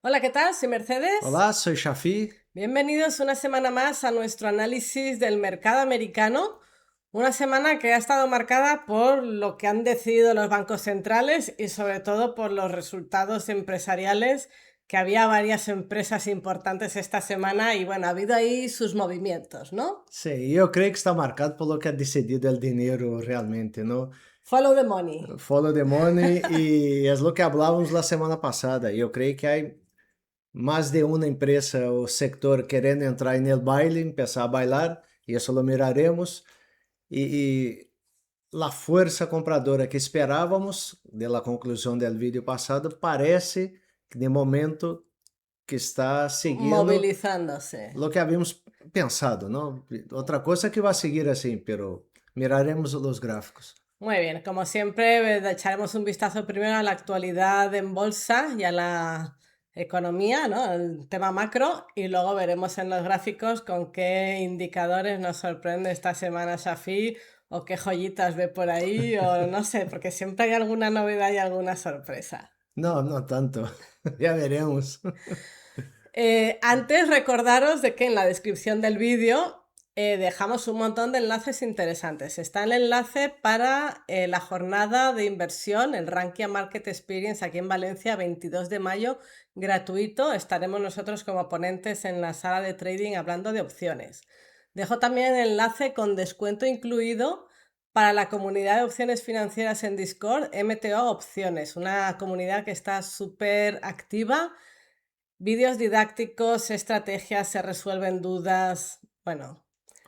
Hola, ¿qué tal? Soy Mercedes. Hola, soy Shafi. Bienvenidos una semana más a nuestro análisis del mercado americano. Una semana que ha estado marcada por lo que han decidido los bancos centrales y sobre todo por los resultados empresariales, que había varias empresas importantes esta semana y bueno, ha habido ahí sus movimientos, ¿no? Sim, eu creio que está marcado por lo que ha decidido el dinero realmente, ¿no? Follow the money. Follow the money y es lo que hablábamos la semana pasada. Yo creo que hay más de una empresa o sector queriendo entrar en el baile, empezar a bailar, y eso lo miraremos. Y la fuerza compradora que esperábamos de la conclusión del vídeo pasado parece que de momento que está siguiendo Movilizándose. lo que habíamos pensado, ¿no? Otra cosa que va a seguir así, pero miraremos los gráficos. Muy bien, como siempre, echaremos un vistazo primero a la actualidad en bolsa y a la economía, ¿no? El tema macro, y luego veremos en los gráficos con qué indicadores nos sorprende esta semana Shafi o qué joyitas ve por ahí, o no sé, porque siempre hay alguna novedad y alguna sorpresa. No, no tanto. Ya veremos. Antes recordaros de que en la descripción del vídeo dejamos un montón de enlaces interesantes. Está el enlace para la jornada de inversión, el Rankia Market Experience aquí en Valencia, 22 de mayo, gratuito. Estaremos nosotros como ponentes en la sala de trading hablando de opciones. Dejo también el enlace con descuento incluido para la comunidad de opciones financieras en Discord, MTO Opciones, una comunidad que está súper activa. Vídeos didácticos, estrategias, se resuelven dudas. Bueno,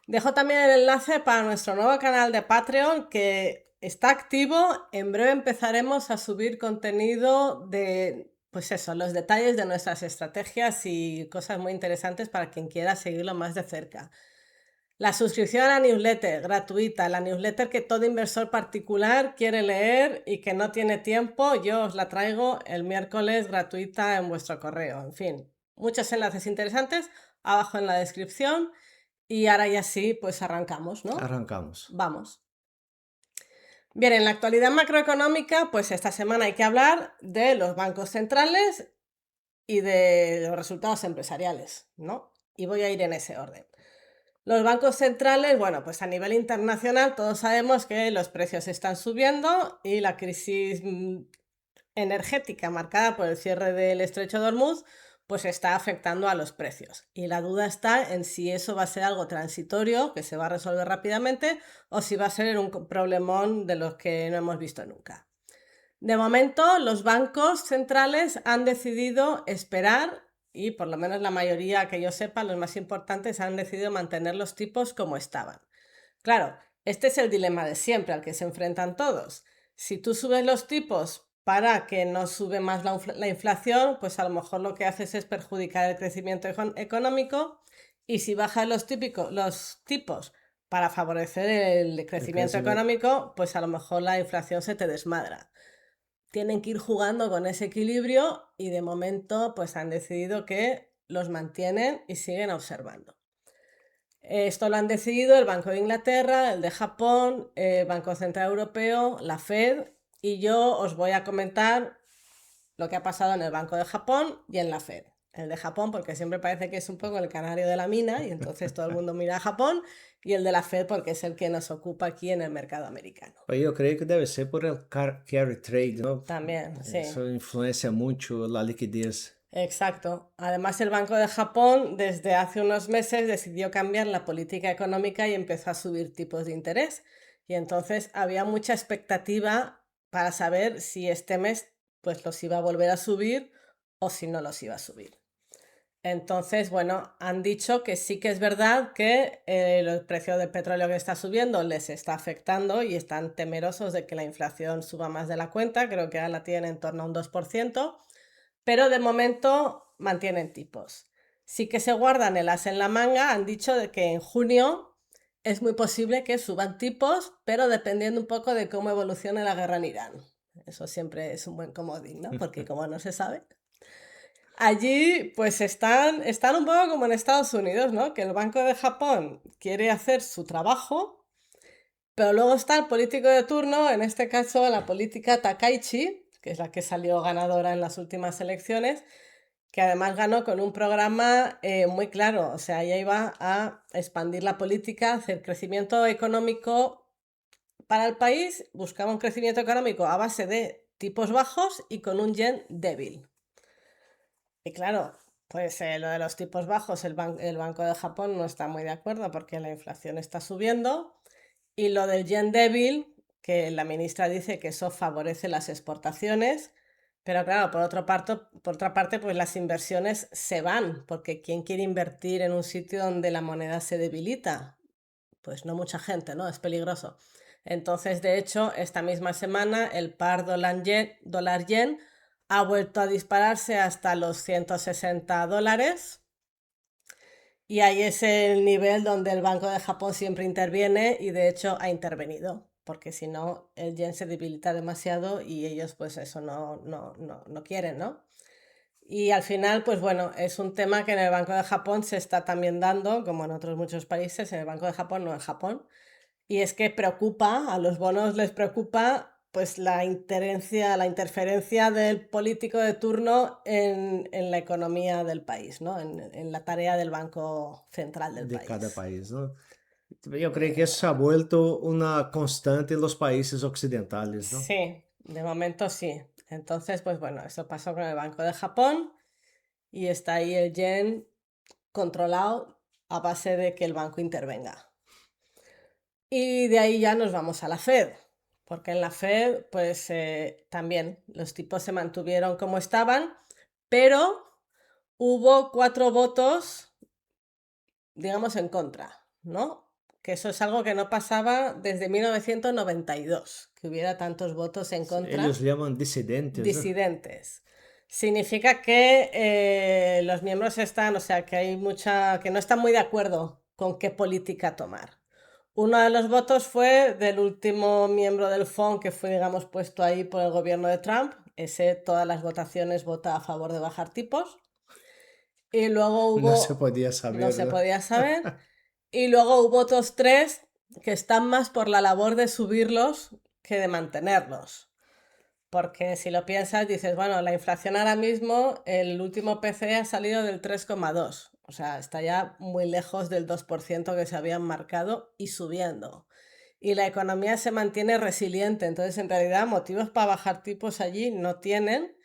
dejo también el enlace para nuestro nuevo canal de Patreon que está activo. En breve empezaremos a subir contenido de, pues eso, los detalles de nuestras estrategias y cosas muy interesantes para quien quiera seguirlo más de cerca. La suscripción a la newsletter gratuita, la newsletter que todo inversor particular quiere leer y que no tiene tiempo, yo os la traigo el miércoles gratuita en vuestro correo. En fin, muchos enlaces interesantes abajo en la descripción y ahora ya sí, pues arrancamos, ¿no? Arrancamos. Vamos. Bien, en la actualidad macroeconómica, pues esta semana hay que hablar de los bancos centrales y de los resultados empresariales, ¿no? Y voy a ir en ese orden. Los bancos centrales, bueno, pues a nivel internacional todos sabemos que los precios están subiendo y la crisis energética marcada por el cierre del estrecho de Hormuz, pues está afectando a los precios. Y la duda está en si eso va a ser algo transitorio, que se va a resolver rápidamente, o si va a ser un problemón de los que no hemos visto nunca. De momento, los bancos centrales han decidido esperar y por lo menos la mayoría que yo sepa, los más importantes, han decidido mantener los tipos como estaban. Claro, este es el dilema de siempre al que se enfrentan todos. Si tú subes los tipos para que no sube más la inflación, pues a lo mejor lo que haces es perjudicar el crecimiento económico, y si bajas los tipos para favorecer el El crecimiento crecimiento. económico, pues a lo mejor la inflación se te desmadra. Tienen que ir jugando con ese equilibrio y de momento pues han decidido que los mantienen y siguen observando. Esto lo han decidido el Banco de Inglaterra, el de Japón, el Banco Central Europeo, la Fed, y yo os voy a comentar lo que ha pasado en el Banco de Japón y en la Fed. El de Japón porque siempre parece que es un poco el canario de la mina y entonces todo el mundo mira a Japón, y el de la Fed porque es el que nos ocupa aquí en el mercado americano. Yo creo que debe ser por el carry trade, ¿no? También, sí. Eso influencia mucho la liquidez. Exacto. Además, el Banco de Japón desde hace unos meses decidió cambiar la política económica y empezó a subir tipos de interés. Y entonces había mucha expectativa para saber si este mes pues los iba a volver a subir o si no los iba a subir. Entonces, bueno, han dicho que sí que es verdad que el precio del petróleo que está subiendo les está afectando y están temerosos de que la inflación suba más de la cuenta. Creo que ahora la tienen en torno a un 2%, pero de momento mantienen tipos. Sí que se guardan el as en la manga, han dicho de que en junio es muy posible que suban tipos, pero dependiendo un poco de cómo evolucione la guerra en Irán. Eso siempre es un buen comodín, ¿no? Porque como no se sabe. Allí pues están un poco como en Estados Unidos, ¿no? Que el Banco de Japón quiere hacer su trabajo, pero luego está el político de turno, en este caso la política Takaichi, que es la que salió ganadora en las últimas elecciones, que además ganó con un programa muy claro, o sea, ella iba a expandir la política, hacer crecimiento económico para el país, buscaba un crecimiento económico a base de tipos bajos y con un yen débil. Y claro, pues lo de los tipos bajos, el Banco de Japón no está muy de acuerdo porque la inflación está subiendo. Y lo del yen débil, que la ministra dice que eso favorece las exportaciones, pero claro, por otra parte, pues las inversiones se van, porque ¿quién quiere invertir en un sitio donde la moneda se debilita? Pues no mucha gente, ¿no? Es peligroso. Entonces, de hecho, esta misma semana el par dólar-yen ha vuelto a dispararse hasta los $160. Y ahí es el nivel donde el Banco de Japón siempre interviene y de hecho ha intervenido, porque si no el yen se debilita demasiado y ellos pues eso no quieren, ¿no? Y al final, pues bueno, es un tema que en el Banco de Japón se está también dando, como en otros muchos países, en el Banco de Japón, no en Japón, y es que preocupa, a los bonos les preocupa pues la interferencia del político de turno en la economía del país, ¿no? En la tarea del Banco Central del de cada país. país, ¿no? Yo creo que eso se ha vuelto una constante en los países occidentales, ¿no? Sí, de momento sí. Entonces, pues bueno, eso pasó con el Banco de Japón y está ahí el yen controlado a base de que el banco intervenga. Y de ahí ya nos vamos a la Fed, porque en la Fed pues también los tipos se mantuvieron como estaban, pero hubo 4 votos, digamos, en contra, ¿no? Que eso es algo que no pasaba desde 1992, que hubiera tantos votos en Ellos contra, llaman disidentes, ¿no? disidentes. Significa que los miembros están, o sea, que hay que no están muy de acuerdo con qué política tomar. Uno de los votos fue del último miembro del FONC que fue, digamos, puesto ahí por el gobierno de Trump. Ese, todas las votaciones vota a favor de bajar tipos. Y luego No se hubo, podía no saber, se ¿no? podía saber. Y luego hubo otros 3 que están más por la labor de subirlos que de mantenerlos. Porque si lo piensas, dices, bueno, la inflación ahora mismo, el último PCE ha salido del 3,2. O sea, está ya muy lejos del 2% que se habían marcado y subiendo. Y la economía se mantiene resiliente. Entonces, en realidad, motivos para bajar tipos allí no tienen.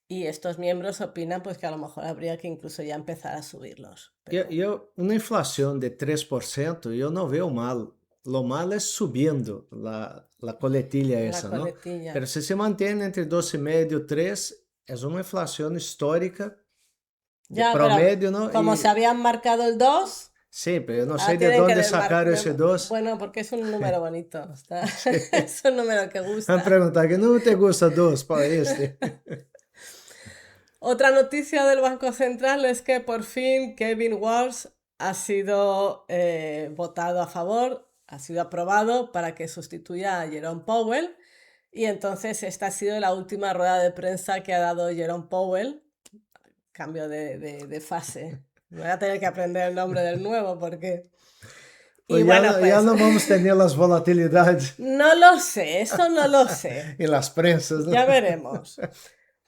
Y estos miembros opinan pues que a lo mejor habría que incluso ya empezar a subirlos. Pero Una inflación de 3%, yo no veo mal. Lo malo es subiendo la coletilla la esa, ¿no? coletilla. Pero si se mantiene entre 2,5 y 3, es una inflación histórica de Ya, pero promedio, ¿no? como se Y habían marcado el 2, sí, pero yo no ahora sé de tienen que dónde sacaron ese 2. Bueno, porque es un número bonito. Sí. Es un número que Han gusta. preguntado que no te gusta 2 para este. Otra noticia del Banco Central es que por fin Kevin Walsh ha sido votado a favor, ha sido aprobado para que sustituya a Jerome Powell. Y entonces esta ha sido la última rueda de prensa que ha dado Jerome Powell. Cambio de fase. Me voy a tener que aprender el nombre del nuevo porque... Y Pues ya bueno, no, ya pues no vamos a tener las volatilidades no lo sé, eso no lo sé. en las prensas, ¿no? Ya veremos.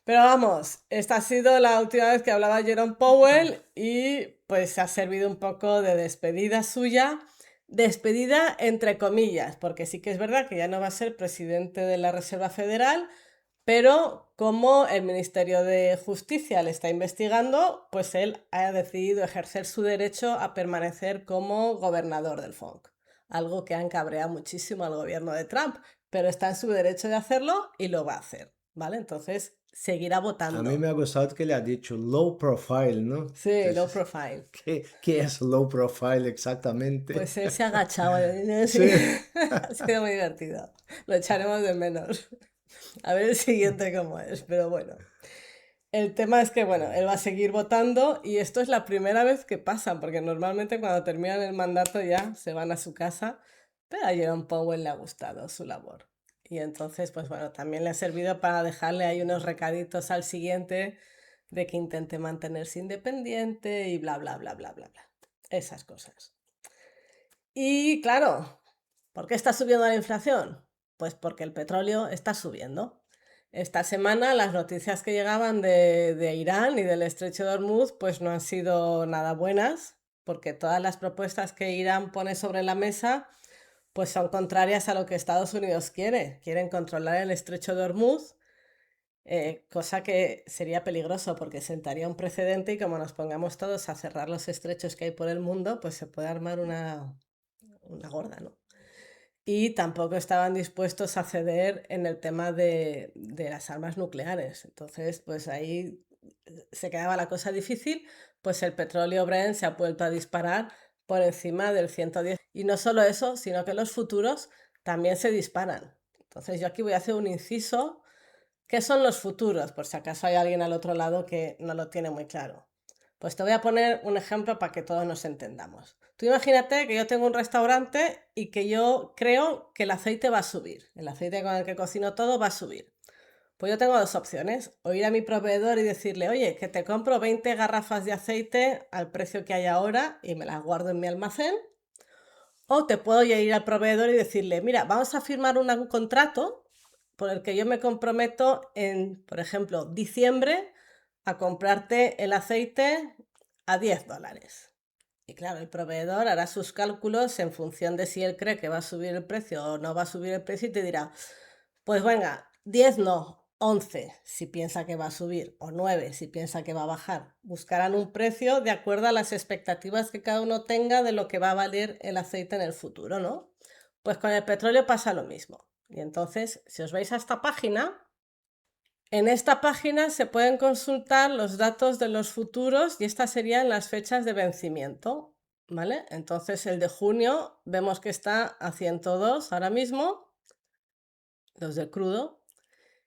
Pero vamos, esta ha sido la última vez que hablaba Jerome Powell y pues ha servido un poco de despedida suya. Despedida entre comillas, porque sí que es verdad que ya no va a ser presidente de la Reserva Federal, pero como el Ministerio de Justicia le está investigando, pues él ha decidido ejercer su derecho a permanecer como gobernador del FONC. Algo que ha encabreado muchísimo al gobierno de Trump, pero está en su derecho de hacerlo y lo va a hacer, ¿vale? Entonces seguirá A mí me votando. ha gustado que le ha dicho low profile, ¿no? Sí, low Entonces, profile. ¿qué es low profile exactamente? Pues él se ha agachado. Sí. Sí. Ha sido muy divertido. Lo echaremos de menos. A ver el siguiente cómo es, pero bueno. El tema es que, bueno, él va a seguir votando y esto es la primera vez que pasa, porque normalmente cuando terminan el mandato ya se van a su casa, pero a Jerome Powell le ha gustado su labor. Y entonces, pues bueno, también le ha servido para dejarle ahí unos recaditos al siguiente de que intente mantenerse independiente y bla, bla, bla, bla, bla, bla. Esas cosas. Y claro, ¿por qué está subiendo la inflación? Pues porque el petróleo está subiendo. esta semana las noticias que llegaban de Irán y del estrecho de Hormuz pues no han sido nada buenas, porque todas las propuestas que Irán pone sobre la mesa pues son contrarias a lo que Estados Unidos quiere. Quieren controlar el estrecho de Hormuz, cosa que sería peligroso porque sentaría un precedente y como nos pongamos todos a cerrar los estrechos que hay por el mundo, pues se puede armar una gorda, ¿no? Y tampoco estaban dispuestos a ceder en el tema de las armas nucleares. Entonces, pues ahí se quedaba la cosa difícil, pues el petróleo Brent se ha vuelto a disparar por encima del 110. Y no solo eso, sino que los futuros también se disparan. Entonces yo aquí voy a hacer un inciso. ¿Qué son los futuros? Por si acaso hay alguien al otro lado que no lo tiene muy claro. Pues te voy a poner un ejemplo para que todos nos entendamos. Tú imagínate que yo tengo un restaurante y que yo creo que el aceite va a subir. El aceite con el que cocino todo va a subir. Pues yo tengo dos opciones. O ir a mi proveedor y decirle, oye, que te compro 20 garrafas de aceite al precio que hay ahora y me las guardo en mi almacén. O te puedo ir al proveedor y decirle, mira, vamos a firmar un contrato por el que yo me comprometo en, por ejemplo, diciembre a comprarte el aceite a $10. Y claro, el proveedor hará sus cálculos en función de si él cree que va a subir el precio o no va a subir el precio y te dirá, pues venga, 10 no, 11 si piensa que va a subir o 9 si piensa que va a bajar. Buscarán un precio de acuerdo a las expectativas que cada uno tenga de lo que va a valer el aceite en el futuro, ¿no? Pues con el petróleo pasa lo mismo. Y entonces, si os vais a esta página, en esta página se pueden consultar los datos de los futuros y estas serían las fechas de vencimiento, ¿vale? Entonces el de junio vemos que está a 102 ahora mismo, los de crudo.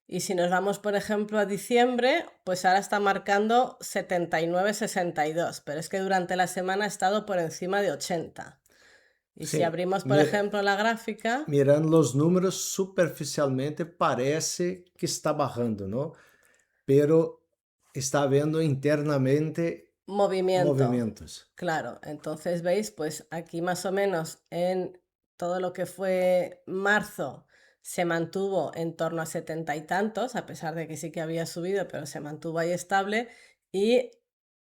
Y si nos vamos, por ejemplo, a diciembre, pues ahora está marcando 79,62, pero es que durante la semana ha estado por encima de 80. Y si Sim, abrimos, por ejemplo, la gráfica, mirando os números superficialmente parece que está bajando, não? Pero está havendo internamente movimiento. movimentos. Claro, entonces veis, pues aquí más o menos en todo lo que fue marzo se mantuvo en torno a 70 y tantos, a pesar de que sí que había subido, pero se mantuvo ahí estable. Y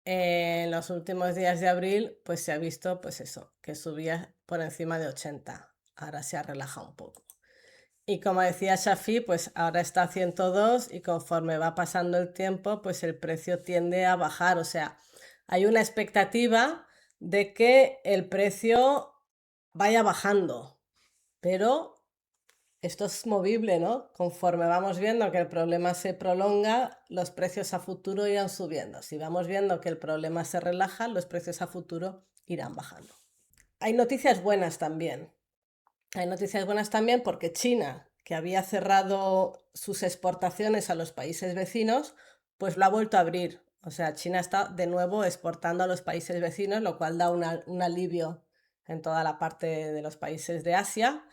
en los últimos días de abril, pues se ha visto, pues eso, que subía por encima de 80. Ahora se ha relajado un poco. Y como decía Shafi, pues ahora está a 102 y conforme va pasando el tiempo, pues el precio tiende a bajar. O sea, hay una expectativa de que el precio vaya bajando, pero esto es movible, ¿no? Conforme vamos viendo que el problema se prolonga, los precios a futuro irán subiendo. Si vamos viendo que el problema se relaja, los precios a futuro irán bajando. Hay noticias buenas también. Hay noticias buenas también porque China, que había cerrado sus exportaciones a los países vecinos, pues lo ha vuelto a abrir. O sea, China está de nuevo exportando a los países vecinos, lo cual da un alivio en toda la parte de los países de Asia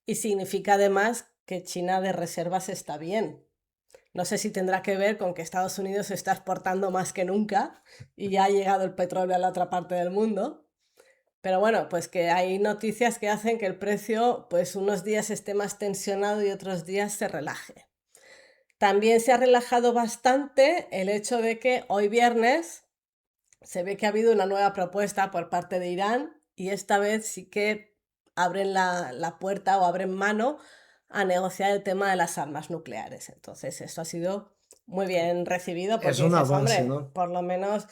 y significa además que China de reservas está bien. No sé si tendrá que ver con que Estados Unidos está exportando más que nunca y ya ha llegado el petróleo a la otra parte del mundo. Pero bueno, pues que hay noticias que hacen que el precio pues unos días esté más tensionado y otros días se relaje. También se ha relajado bastante el hecho de que hoy viernes se ve que ha habido una nueva propuesta por parte de Irán y esta vez sí que abren la puerta o abren mano a negociar el tema de las armas nucleares. Entonces esto ha sido muy bien recibido Es porque un dices, avance, hombre, ¿no? por lo menos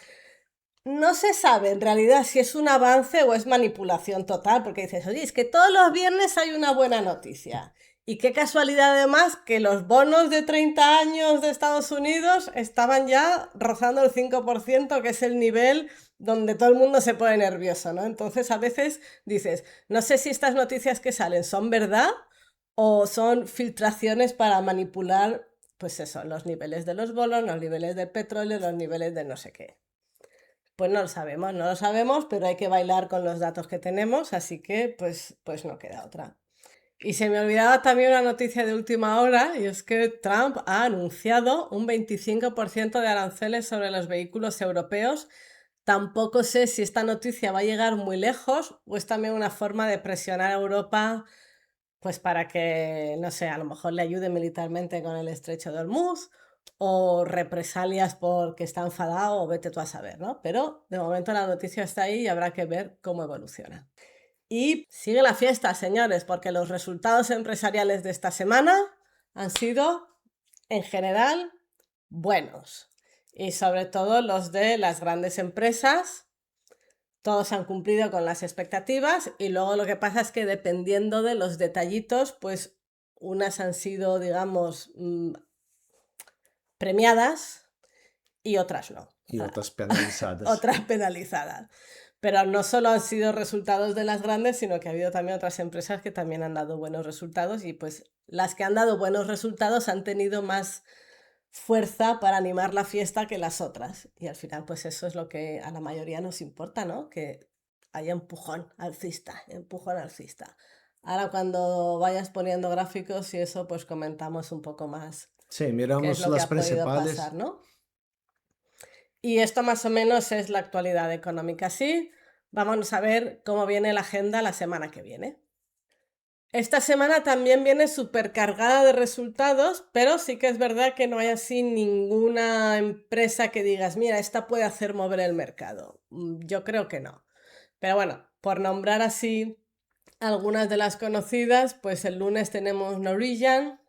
no se sabe en realidad si es un avance o es manipulación total, porque dices, oye, es que todos los viernes hay una buena noticia. Y qué casualidad además que los bonos de 30 años de Estados Unidos estaban ya rozando el 5%, que es el nivel donde todo el mundo se pone nervioso, ¿no? Entonces a veces dices, no sé si estas noticias que salen son verdad o son filtraciones para manipular, pues eso, los niveles de los bonos, los niveles del petróleo, los niveles de no sé qué. Pues no lo sabemos, pero hay que bailar con los datos que tenemos, así que pues no queda otra. Y se me olvidaba también una noticia de última hora, y es que Trump ha anunciado un 25% de aranceles sobre los vehículos europeos. Tampoco sé si esta noticia va a llegar muy lejos o es también una forma de presionar a Europa pues para que, no sé, a lo mejor le ayude militarmente con el estrecho de Hormuz o represalias porque está enfadado o vete tú a saber, ¿no? Pero de momento la noticia está ahí y habrá que ver cómo evoluciona. Y sigue la fiesta, señores, porque los resultados empresariales de esta semana han sido, en general, buenos. Y sobre todo los de las grandes empresas, todos han cumplido con las expectativas y luego lo que pasa es que dependiendo de los detallitos, pues unas han sido, digamos, premiadas y otras no. Y otras penalizadas. Otras penalizadas. Pero no solo han sido resultados de las grandes, sino que ha habido también otras empresas que también han dado buenos resultados y pues las que han dado buenos resultados han tenido más fuerza para animar la fiesta que las otras. Y al final pues eso es lo que a la mayoría nos importa, ¿no? Que haya empujón alcista, empujón alcista. Ahora cuando vayas poniendo gráficos y eso pues comentamos un poco más Sí, qué es miramos lo que las ha podido principales. pasar, ¿no? Y esto más o menos es la actualidad económica. Sí, vamos a ver cómo viene la agenda la semana que viene. Esta semana también viene súper cargada de resultados, pero sí que es verdad que no hay así ninguna empresa que digas, mira, esta puede hacer mover el mercado. Yo creo que no. Pero bueno, por nombrar así algunas de las conocidas, pues el lunes tenemos Norwegian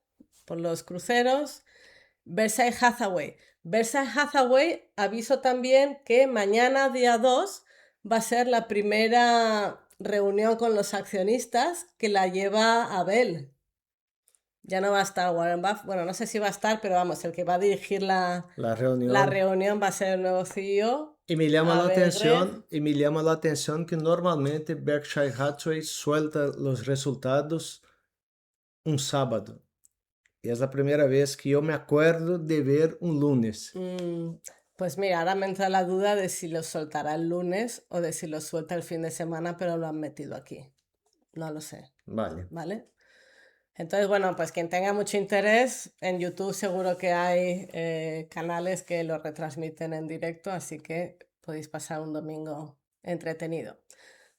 por los cruceros, Berkshire Hathaway. Berkshire Hathaway aviso también que mañana, día 2, va a ser la primera reunión con los accionistas que la lleva Abel. Ya no va a estar Warren Buffett, bueno, no sé si va a estar, pero vamos, el que va a dirigir la reunión va a ser el nuevo CEO. Y me llama la Abel atención, que normalmente Berkshire Hathaway suelta los resultados un sábado. Y es la primera vez que yo me acuerdo de ver un lunes. Pues mira, ahora me entra la duda de si los soltará el lunes o de si los suelta el fin de semana, pero lo han metido aquí. No lo sé, Vale. ¿vale? Entonces, bueno, pues quien tenga mucho interés, en YouTube seguro que hay canales que lo retransmiten en directo, así que podéis pasar un domingo entretenido.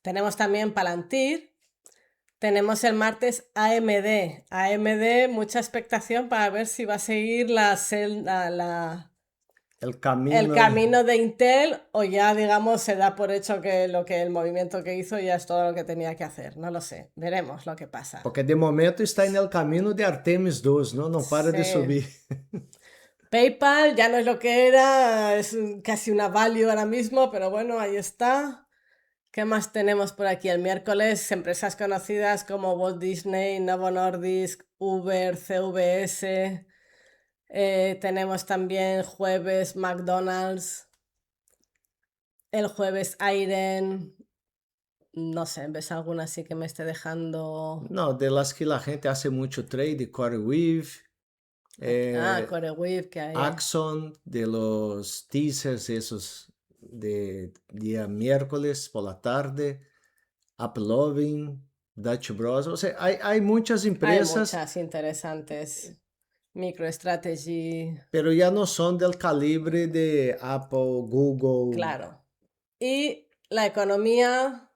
Tenemos también Palantir, tenemos el martes AMD. AMD, mucha expectación para ver si va a seguir El el camino. camino de Intel o ya, digamos, se da por hecho que el movimiento que hizo ya es todo lo que tenía que hacer. No lo sé, veremos lo que pasa. Porque de momento está en el camino de Artemis 2, ¿no? No para de Sí. subir. PayPal ya no es lo que era, es casi una value ahora mismo, pero bueno, ahí está. ¿Qué más tenemos por aquí? El miércoles, empresas conocidas como Walt Disney, Novo Nordisk, Uber, CVS. Tenemos también jueves McDonald's, el jueves Iron. No sé, ¿ves alguna así que me esté dejando? No, de las que la gente hace mucho trade, CoreWeave, CoreWeave que hay. Axon, de los teasers esos de día miércoles por la tarde, AppLovin, Dutch Bros. O sea, hay muchas Hay empresas, muchas interesantes. MicroStrategy, pero ya no son del calibre de Apple, Google. claro. Y la economía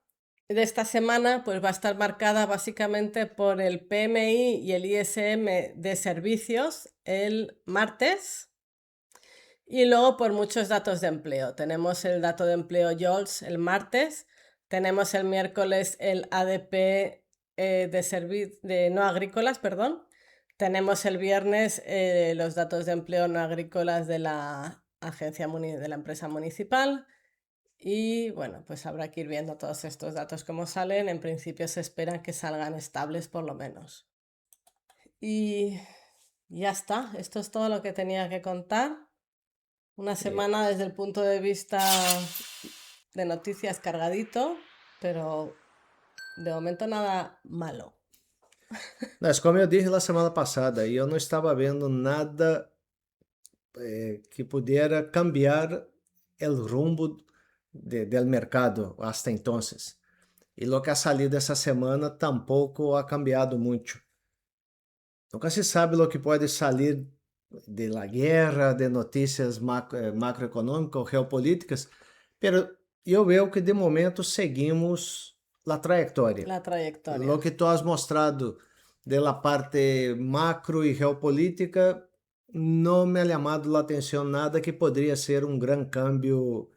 de esta semana pues va a estar marcada básicamente por el PMI y el ISM de servicios el martes y luego por muchos datos de empleo. Tenemos el dato de empleo JOLTS el martes, tenemos el miércoles el ADP de no agrícolas, perdón. Tenemos el viernes los datos de empleo no agrícolas de la de la empresa municipal. Y bueno, pues habrá que ir viendo todos estos datos cómo salen. En principio se esperan que salgan estables por lo menos. Y ya está, esto es todo lo que tenía que contar. Una semana desde el punto de vista de noticias cargadito, pero de momento nada malo. Mas como eu disse la semana passada, eu não estava vendo nada que pudiera cambiar el rumbo del mercado hasta entonces. Y lo que ha salido essa semana tampoco ha cambiado mucho. Nunca se sabe lo que pode salir de la guerra, de noticias macroeconômicas ou geopolíticas, pero eu vejo que de momento seguimos la trayectoria. La trayectoria. Lo que tu has mostrado de la parte macro y geopolítica, no me ha llamado la atención nada que podría ser un gran cambio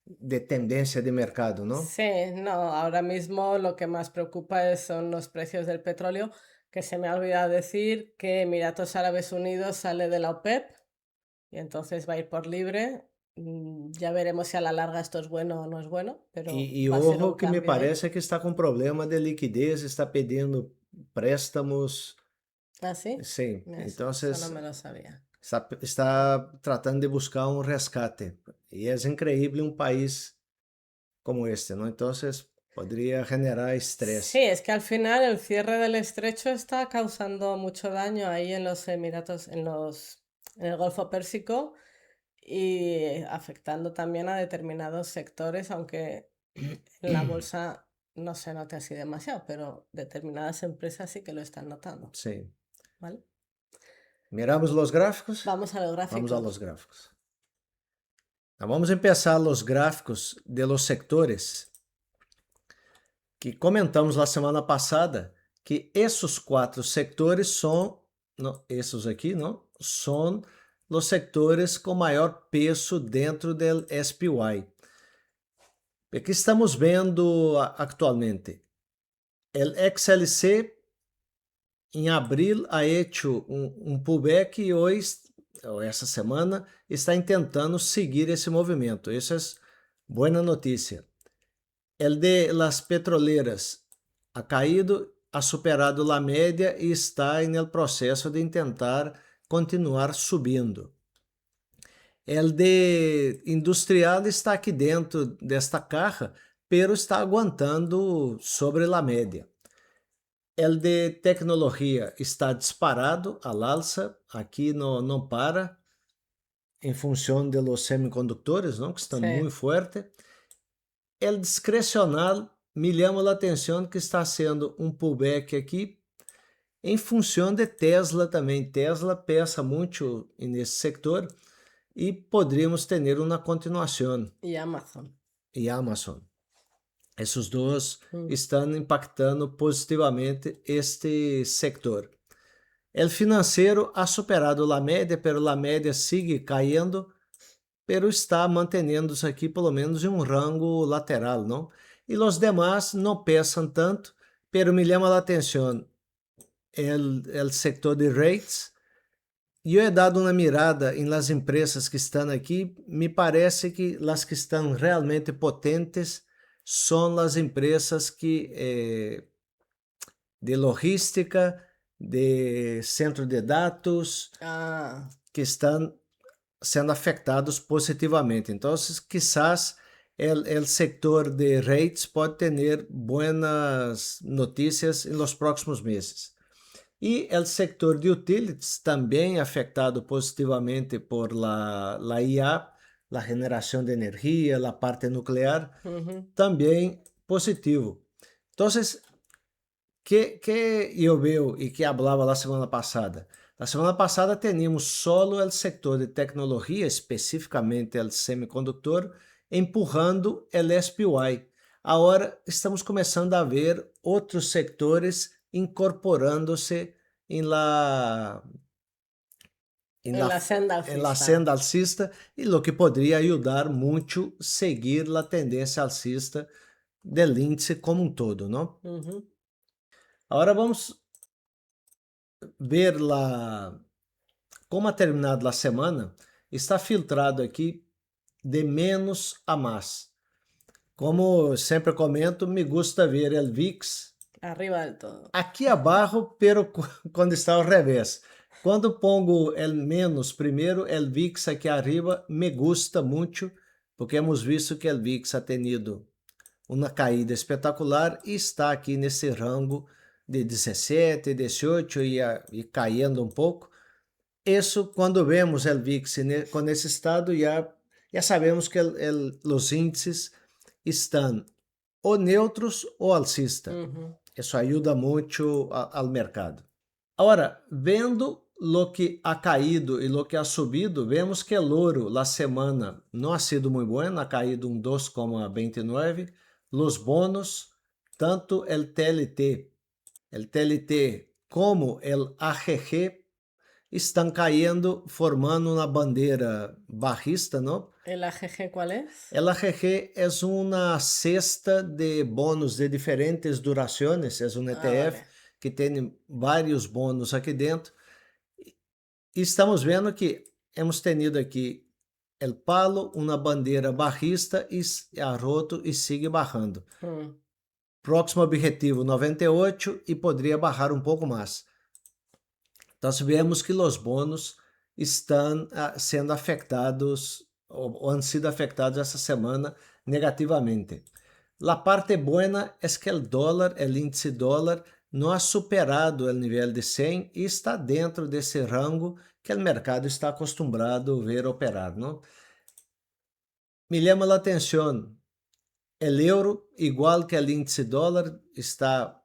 de tendencia de mercado, ¿no? Sí, no, ahora mismo lo que más preocupa son los precios del petróleo, que se me ha olvidado decir que Emiratos Árabes Unidos sale de la OPEP y entonces va a ir por libre. Ya veremos si a la larga esto es bueno o no es bueno, pero Y va a ser un ojo que me cambio ahí. parece que está com problema de liquidez, está pedindo préstamos, ¿Ah, sí? sim. Mira, Então, eso no me lo sabía. está tratando de buscar um rescate. E é increíble um país como este, ¿no? Entonces, podría generar Sí, estrés. es que al final el cierre del estrecho está causando mucho daño ahí en los Emiratos, en el Golfo Pérsico y afectando también a determinados sectores, aunque en la bolsa no se note así demasiado, pero determinadas empresas sí que lo están notando, Sim. ¿vale? Miramos los gráficos? Vamos a los Vamos a los gráficos. gráficos. Vamos a empezar los gráficos de los sectores que comentamos la semana passada, que esses quatro sectores são, não, esses aqui, não, são os sectores com maior peso dentro do SPY. O que estamos vendo atualmente? O XLC em abril ha hecho um pullback e hoje, ou essa semana, está tentando seguir esse movimento. Isso é boa notícia. El de las petroleras ha caído, ha superado la média e está en el proceso de tentar continuar subindo. El de industrial está aqui dentro desta caja, pero está aguantando sobre la média. El de tecnologia está disparado al alza, aqui não para, em função de los semicondutores, não, que estão Sí. muito fortes. El discrecional me chama a atenção que está sendo um pullback aqui em função de Tesla também. Tesla pesa muito nesse setor e poderíamos ter uma continuação. Y Amazon. E Amazon. Esses dois estão impactando positivamente este sector. El financeiro ha superado a média, pero a média sigue caindo, pero está mantendo-se aqui pelo menos em um rango lateral, não? E os demais não pesam tanto, pero me chama a atenção el sector de rates. Eu he dado uma mirada em las empresas que estão aqui, me parece que as que estão realmente potentes são as empresas que de logística, de centro de dados, que estão sendo afetados positivamente. Então, quizás o setor de rates pode ter boas notícias nos próximos meses. E o setor de utilities, também afetado positivamente por la IA, a generação de energia, a parte nuclear, também positivo. Então, que eu vejo e que falava na semana passada? Na semana passada tínhamos solo o setor de tecnologia, especificamente o semicondutor, empurrando o SPY. Agora estamos começando a ver outros setores incorporando-se em la senda alcista, e o que poderia ajudar muito a seguir a tendência alcista do índice como um todo, não? Agora vamos ver como ha terminado a semana. Está filtrado aqui de menos a mais. Como sempre comento, me gusta ver o VIX arriba del todo. Aqui abaixo, pero quando está ao revés. Quando pongo o menos primeiro, o VIX aqui arriba me gusta muito, porque hemos visto que o VIX ha tenido uma caída espetacular e está aqui nesse rango de 17, 18 e caindo um pouco. Isso, quando vemos o VIX com esse estado, já sabemos que os índices estão ou neutros ou alcistas. Isso ajuda muito ao mercado. Agora, vendo lo que ha caído e lo que ha subido, vemos que o ouro, la semana, não ha sido muito bueno, ha caído 2,29. Los bonos, tanto o TLT como o AGG estão caindo, formando uma bandeira barrista, não? ¿El AGG cuál es? El AGG é uma cesta de bônus de diferentes durações, é um Ah, ETF vale. que tem vários bônus aqui dentro. E estamos vendo que hemos tenido aqui el palo, uma bandeira barrista e a roto e sigue barrando. Mm, Próximo objetivo 98 e poderia barrar um pouco mais. Nós vemos que os bônus estão sendo afetados ou han sido afetados essa semana negativamente. La parte buena es que el dólar, el índice dólar, não ha superado o nível de 100 e está dentro desse rango que o mercado está acostumado a ver operar, não? Me chama a atenção, o euro, igual que o índice dólar, está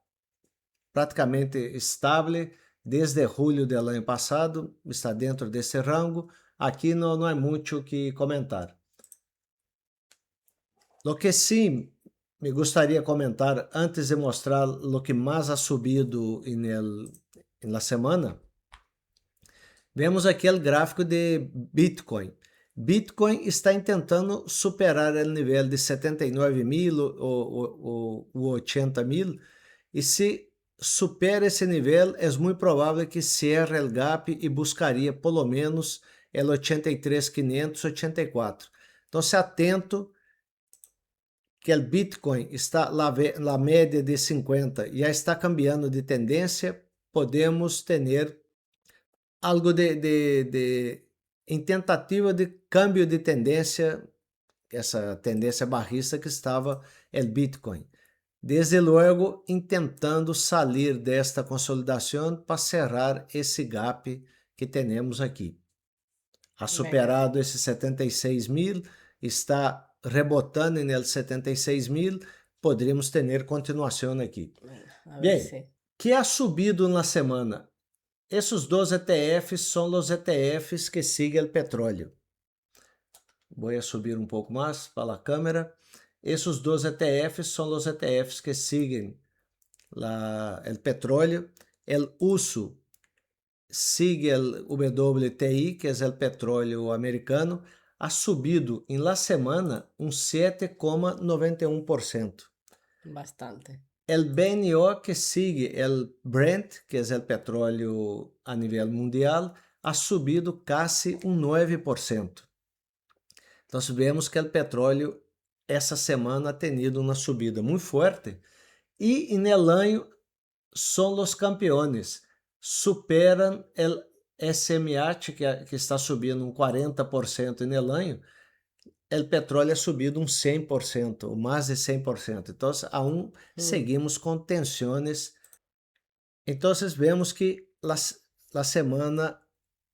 praticamente estável desde julho do ano passado, está dentro desse rango. Aqui não há muito que comentar. O que sim me gostaria de comentar antes de mostrar o que mais ha subido na semana, vemos aqui o gráfico de Bitcoin. Bitcoin está tentando superar o nível de 79 mil ou 80 mil, e se supera esse nível, é muito provável que cierre o gap e buscaria pelo menos o 83.500, 84. Então, se atento que o Bitcoin está na média de 50 e já está cambiando de tendência, podemos ter algo em tentativa de câmbio de tendência, essa tendência barrista que estava o Bitcoin. Desde logo, tentando sair desta consolidação para cerrar esse gap que temos aqui. Ha superado esses 76 mil, está rebotando em 76 mil, poderíamos ter continuação aqui. Bem, que ha subido na semana? Esses dois ETFs são os ETFs que seguem o petróleo. Vou subir um pouco mais para a câmera. Esses dois ETFs são os ETFs que seguem o petróleo. O uso sigue o WTI, que é o petróleo americano, ha subido em la semana 7,91%. Bastante. O BNO, que sigue o Brent, que é o petróleo a nível mundial, ha subido quase 9%. Então, vemos que o petróleo essa semana ha tenido uma subida muito forte e no ano são os campeões, superam o SMH que está subindo 40% no ano, o petróleo ha subido 100%, ou mais de 100%. Então, aún seguimos com tensões. Então, vemos que a semana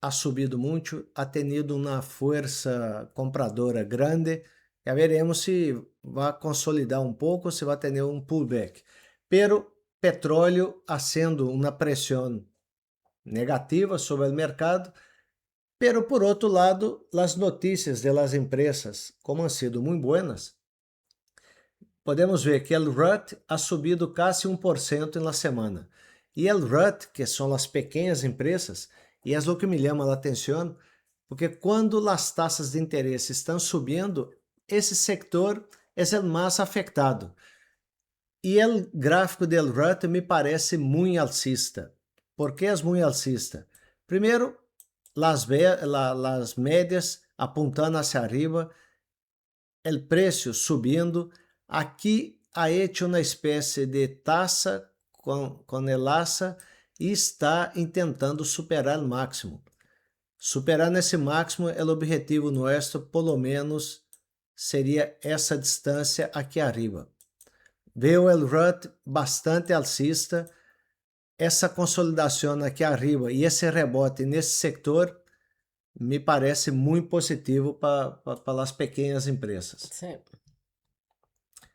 ha subido muito, ha tenido uma força compradora grande. Já veremos se vai consolidar um pouco, se vai ter um pullback. Pero petróleo sendo uma pressão negativa sobre o mercado, pero por outro lado, as notícias das empresas, como han sido muito buenas, podemos ver que o RUT ha subido quase 1% na semana. E o RUT, que são as pequenas empresas, e é o que me chama a atenção, porque quando as taxas de interesse estão subindo, esse sector é o mais afetado. E o gráfico do RUT me parece muito alcista. Por que é muito alcista? Primeiro, as médias apontando hacia arriba, o preço subindo. Aqui ha hecho uma espécie de taça com el asa e está tentando superar o máximo. Superando esse máximo, o objetivo nosso, pelo menos, seria essa distância aqui arriba. Veo o RUT bastante alcista, essa consolidação aqui arriba e esse rebote nesse sector me parece muito positivo para as pequenas empresas. Sí.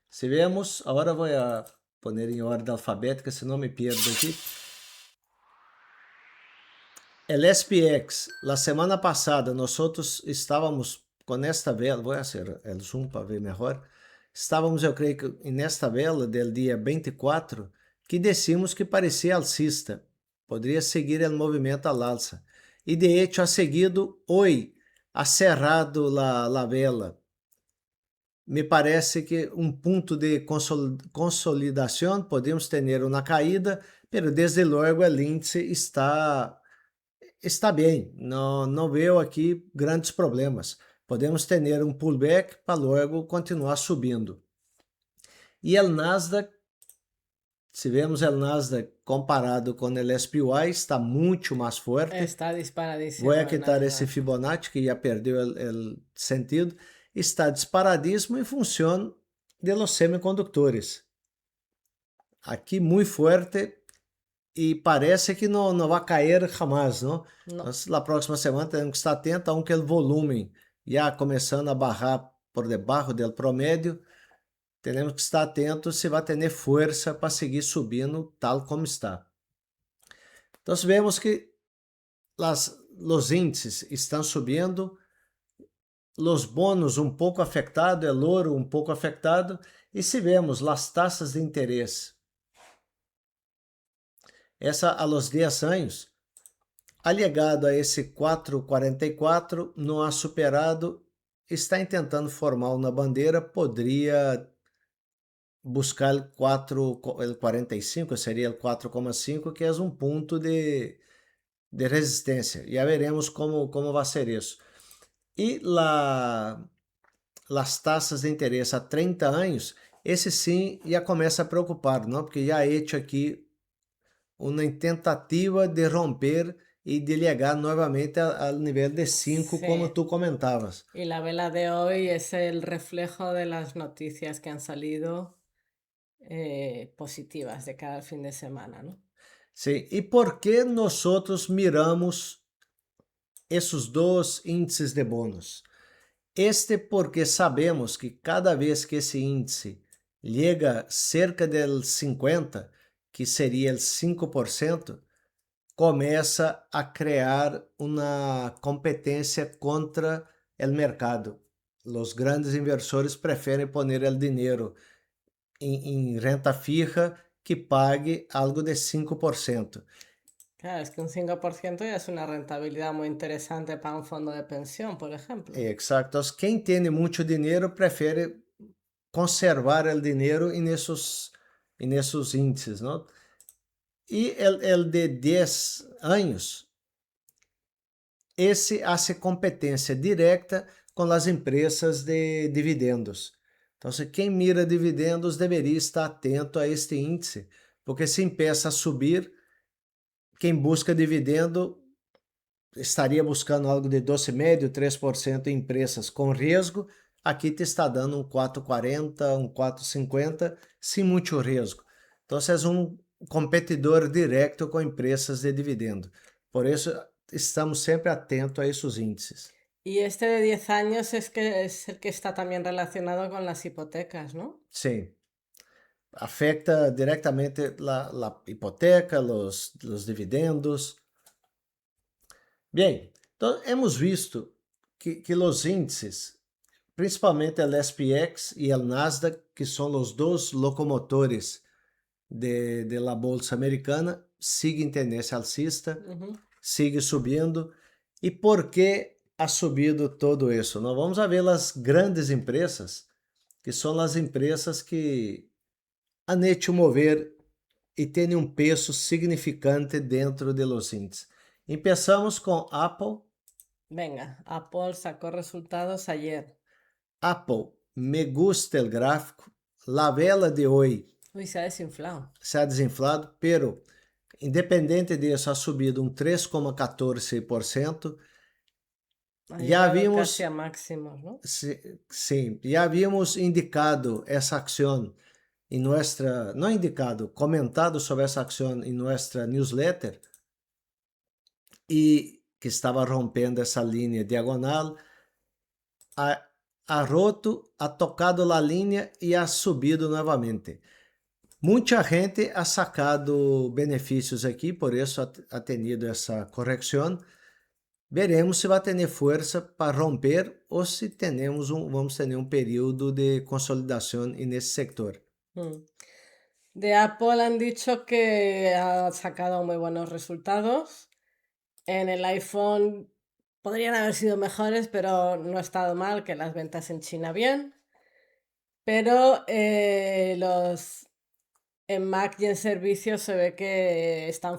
Se vemos, agora vou pôr em ordem alfabética, senão me perdo aqui. El SPX, la semana passada, nós estávamos com esta vela, vou fazer o zoom para ver melhor. Estávamos, eu creio que nesta vela del dia 24, que decimos que parecia alcista. podría seguir el movimiento al alza. Y de hecho ha seguido hoy, ha cerrado la vela. Me parece que um ponto de consolidação, podemos ter uma caída, mas desde logo o índice está bem, não vejo aqui grandes problemas. Podemos ter um pullback para logo continuar subindo. E o Nasdaq, se vemos o Nasdaq comparado com o SPY, está muito mais forte. Está disparadísimo. Vou quitar esse Fibonacci, que já perdeu o sentido. Está disparadíssimo em função de los semicondutores. Aqui muito forte e parece que não vai cair jamais, não? Então, na próxima semana temos que estar atento a que o volume já começando a barrar por debaixo do promédio. Temos que estar atentos se vai ter força para seguir subindo tal como está. Então vemos que os índices estão subindo, os bônus um pouco afetados, o ouro um pouco afetado, e se vemos as taxas de interesse, essa a los 10 anos, alegado a esse 4,44, não ha superado, está tentando formar uma bandeira, poderia buscar o 4,45, seria o 4,5, que é um ponto de resistência. Já veremos como vai ser isso. E as taxas de interesse a 30 anos, esse sim já começa a preocupar, não? Porque já hecho aqui uma tentativa de romper e de chegar novamente ao nível de 5, Sí. como tu comentavas. Y la vela de hoy es el reflejo de las noticias que han salido positivas de cada fin de semana, ¿no? Sim, e por que nós miramos esses dois índices de bônus? Porque sabemos que cada vez que esse índice chega cerca del 50, que seria o 5%, começa a criar uma competência contra o mercado. Os grandes inversores preferem pôr o dinheiro em renta fija que pague algo de 5%. Claro, es que un 5% ya es una rentabilidad muy interesante para un fondo de pensión, por ejemplo. Exacto. Quem tem muito dinheiro prefere conservar o dinheiro nesses índices, não? E o de 10 anos, esse hace competência direta com as empresas de dividendos. Então, se quem mira dividendos deveria estar atento a este índice, porque se empieza a subir, quem busca dividendo estaria buscando algo de 12,5%, 3% em empresas com risco. Aqui te está dando um 4,40, um 4,50, sem muito risco. Então, é um competidor direto com empresas de dividendo. Por isso, estamos sempre atentos a esses índices. Y este de 10 años es el que está también relacionado con las hipotecas, ¿no? Sim. Afeta diretamente a hipoteca, os dividendos. Bem, então hemos visto que os índices, principalmente o SPX e o Nasdaq, que são os dois locomotores de la bolsa americana, seguem tendência alcista, sigue subindo. E por que ha subido todo isso? Nós vamos a ver as grandes empresas, que são as empresas que han hecho mover e têm um peso significante dentro de los índices. Empezamos com Apple. Venga, Apple sacó resultados ayer. Apple, me gusta el gráfico. La vela de hoy Uy, se ha desinflado. se ha desinflado, pero independente disso, ha subido um 3,14%. Já vimos casi a máximos, ¿no? Sim, já havíamos indicado essa ação em nossa, não indicado, comentado sobre essa ação em nossa newsletter, e que estava rompendo essa linha diagonal, ha roto, ha tocado a linha e ha subido novamente. Muita gente ha sacado benefícios aqui, por isso ha tenido essa correção. Veremos se vai ter força para romper ou se vamos ter um período de consolidação nesse setor. De Apple han dicho que ha sacado muy buenos resultados. En el iPhone podrían haber sido mejores, pero no ha estado mal, que las ventas en China bien. Pero en Mac y en servicios se ve que están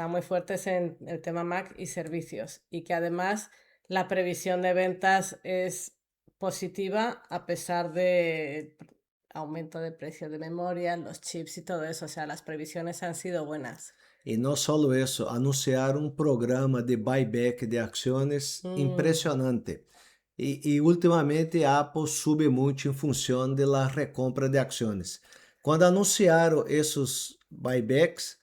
muy fuertes en el tema Mac y servicios. Y que además la previsión de ventas es positiva a pesar de aumento de precio de memoria, los chips y todo eso. O sea, las previsiones han sido buenas. E não só isso, anunciaram um programa de buyback de ações Mm, impressionante. E ultimamente a Apple sube muito em função da recompra de ações. Quando anunciaram esses buybacks,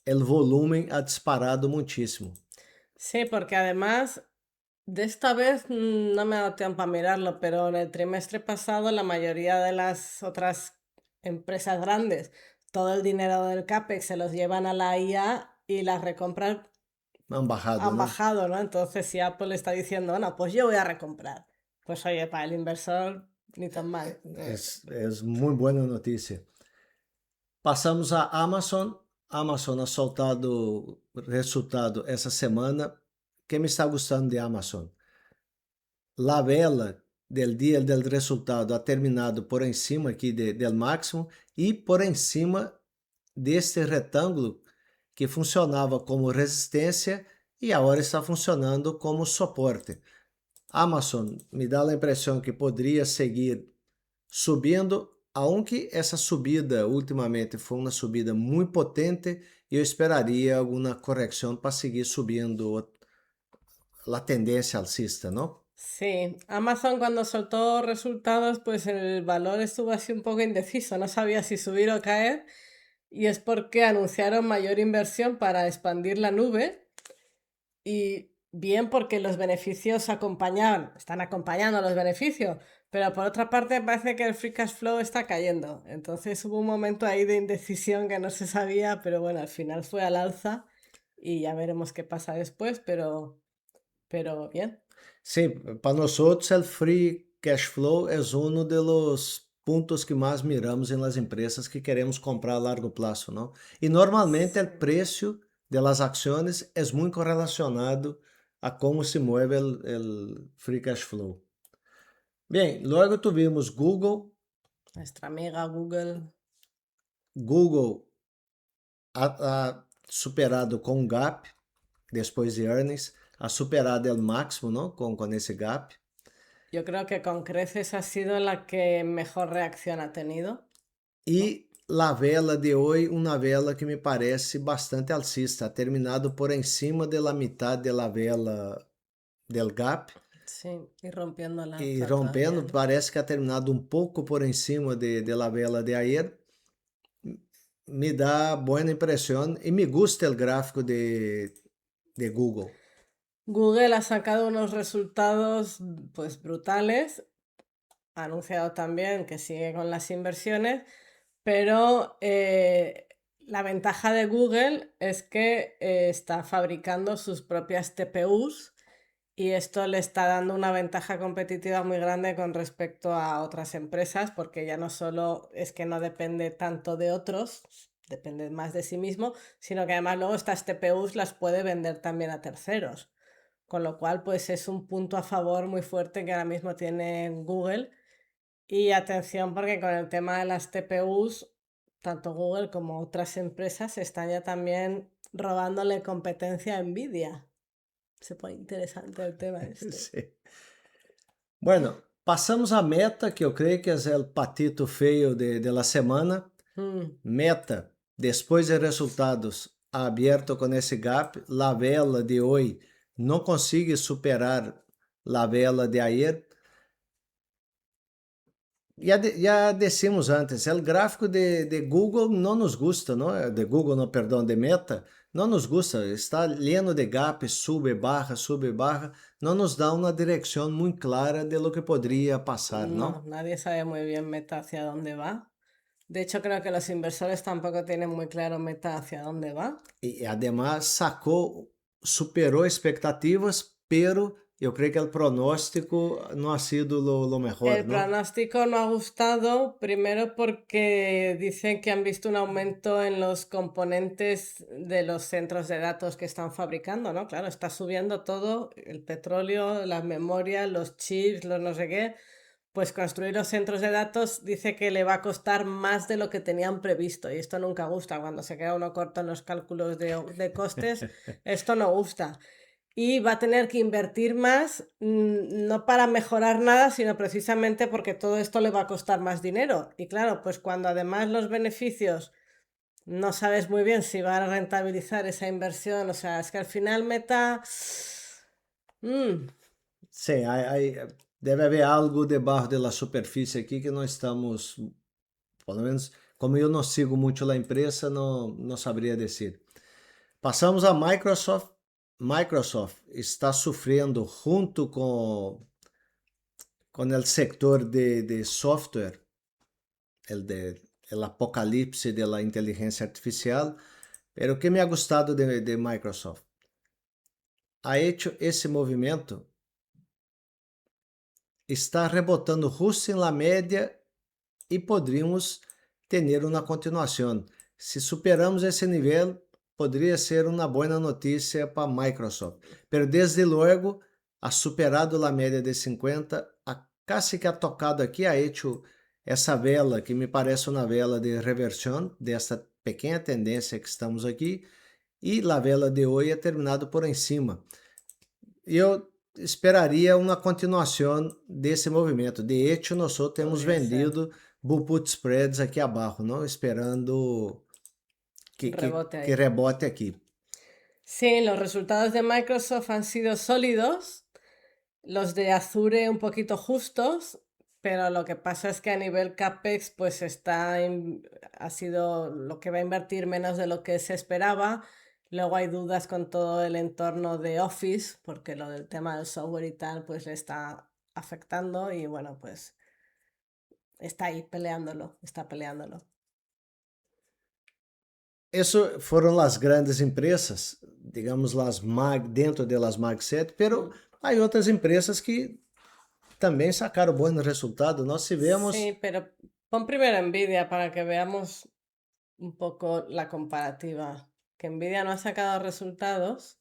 o volume ha disparado muitíssimo. sí, porque además de esta vez no me ha dado tiempo a mirarlo, pero en el trimestre pasado la mayoría de las otras empresas grandes, todo el dinero del CAPEX se los llevan a la IA y las recompras Han bajado, han né? bajado, ¿no? Entonces si Apple está diciendo, no, pues yo voy a recomprar, pues oye, para el inversor ni tan mal. É muito boa notícia. Passamos a Amazon. Amazon ha soltado resultado essa semana. Quem me está gostando de Amazon? La vela del dia del resultado ha terminado por encima aqui del máximo e por encima deste retângulo que funcionava como resistência e agora está funcionando como suporte. Amazon me dá a impressão que poderia seguir subindo, aunque essa subida ultimamente foi uma subida muito potente, eu esperaria alguma correção para seguir subindo a tendência alcista, não? Sí, Amazon cuando soltó resultados, pues el valor estuvo así un poco indeciso, no sabía si subir o caer, y es porque anunciaron mayor inversión para expandir la nube y bien porque los beneficios están acompañando los beneficios, pero por otra parte parece que el free cash flow está cayendo. Entonces hubo un momento ahí de indecisión que no se sabía, pero bueno, al final fue al alza y ya veremos qué pasa después, pero bien. Sim, para nós outros, o free cash flow é um dos pontos que mais miramos em las empresas que queremos comprar a largo prazo, não? E normalmente o preço das ações é muito correlacionado a como se mueve o free cash flow. Bem, logo tivemos Google. Nuestra amiga Google. Google ha superado com um gap depois de earnings, ha superado o máximo, não? Com esse gap. Yo creo que con creces ha sido la que mejor reacción ha tenido, ¿no? E a vela de hoje, uma vela que me parece bastante alcista, ha terminado por encima da metade da vela del gap Sí, y rompiendo el e alza todavía, rompendo, ¿no? parece que ha terminado um pouco por encima de la vela de ayer. Me dá boa impressão e me gusta o gráfico de Google. Google ha sacado unos resultados pues brutales, ha anunciado también que sigue con las inversiones, pero la ventaja de Google es que está fabricando sus propias TPUs y esto le está dando una ventaja competitiva muy grande con respecto a otras empresas, porque ya no solo es que no depende tanto de otros, depende más de sí mismo, sino que además luego estas TPUs las puede vender también a terceros. Con lo cual, pues es un punto a favor muy fuerte que ahora mismo tiene Google. Y atención, porque con el tema de las TPUs, tanto Google como otras empresas están ya también robándole competencia a Nvidia. Se pone interesante el tema este. Sí. Bueno, passamos a Meta, que eu creio que é o patito feio de la semana. Meta, depois de resultados, ha aberto com esse gap. La vela de hoje não consegue superar la vela de ayer. Já decimos antes, o gráfico de Google não nos gusta, não? De Google, não, perdão, de Meta, não nos gusta. Está lleno de gap, sube, barra. Não nos dá uma direção muito clara de lo que poderia passar, No, não? nadie sabe muy bien Meta hacia dónde va. De hecho, creo que los inversores tampoco tienen muy claro Meta hacia dónde va. E además superou expectativas, pero eu creio que o pronóstico não ha sido lo mejor, El não? pronóstico no ha gustado, primero porque dicen que han visto un aumento en los componentes de los centros de datos que están fabricando, ¿no? Claro, está subiendo todo, el petróleo, la memoria, los chips, los no sé qué. Pues construir los centros de datos dice que le va a costar más de lo que tenían previsto y esto nunca gusta. Cuando se queda uno corto en los cálculos de costes, esto no gusta. Y va a tener que invertir más, no para mejorar nada, sino precisamente porque todo esto le va a costar más dinero. Y claro, pues cuando además los beneficios no sabes muy bien si van a rentabilizar esa inversión, o sea, es que al final Meta... Sim, deve haver algo debaixo da superfície aqui que nós estamos, pelo menos, como eu não sigo muito a empresa, não saberia dizer. Passamos a Microsoft. Microsoft está sofrendo junto com o setor de software, el apocalipse da inteligência artificial. Pero o que me ha gostado de Microsoft? Ha hecho esse movimento, está rebotando justo em la média e poderíamos ter uma continuação. Se superamos esse nível, poderia ser uma boa notícia para Microsoft. Pero desde logo, ha superado a média de 50, quase que ha tocado aqui, ha hecho essa vela, que me parece uma vela de reversão desta pequena tendência que estamos aqui, e a vela de hoje é terminado por em cima. Eu esperaria uma continuação desse movimento. De hecho, nós temos vendido bull put spreads aqui abaixo, não esperando que rebote aqui. Sí, los resultados de Microsoft han sido sólidos, los de Azure un poquito justos, pero lo que pasa es que a nivel CAPEX pues ha sido lo que va a invertir menos de lo que se esperaba. Luego hay dudas con todo el entorno de Office, porque lo del tema del software y tal pues le está afectando y bueno, pues está ahí peleándolo, está peleándolo. Isso foram as grandes empresas, digamos, las Mag, dentro de las Mag 7, pero há outras empresas que também sacaram bons resultados. Nós tivemos... Sí, pero pon primero Nvidia para que veamos un poco la comparativa. Que Nvidia no ha sacado resultados,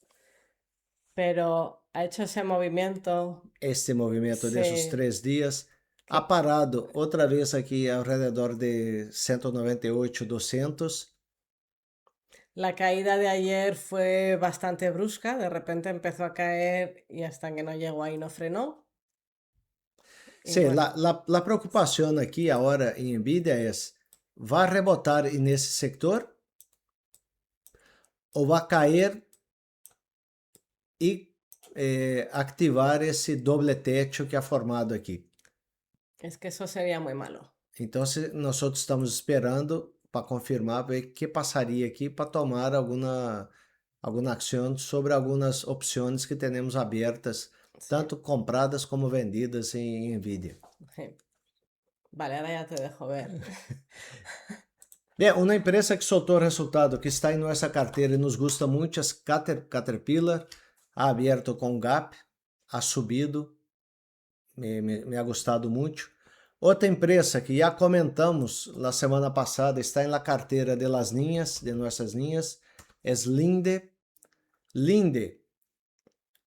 pero ha hecho ese movimiento. Este movimento Sí. desses 3 dias ha parado outra vez aqui ao redor de 198, 200. La caída de ayer fue bastante brusca, de repente empezó a caer y hasta que no llegó ahí no frenó. Sim, a preocupação aqui agora em Nvidia é: vai rebotar nesse sector ou vai cair e activar esse doble techo que é formado aqui? Es que eso sería muy malo. Então, nós estamos esperando para confirmar, ver o que passaria aqui para tomar alguma ação sobre algumas opções que temos abertas, tanto compradas como vendidas em Nvidia. Sí. Vale, ahora ya te dejo ver. Bem, uma empresa que soltou resultado que está em nossa carteira e nos gusta muito é Caterpillar. Ha aberto com gap, ha subido, me ha gostado muito. Outra empresa que já comentamos na semana passada, está na carteira de nossas linhas, é Linde. Linde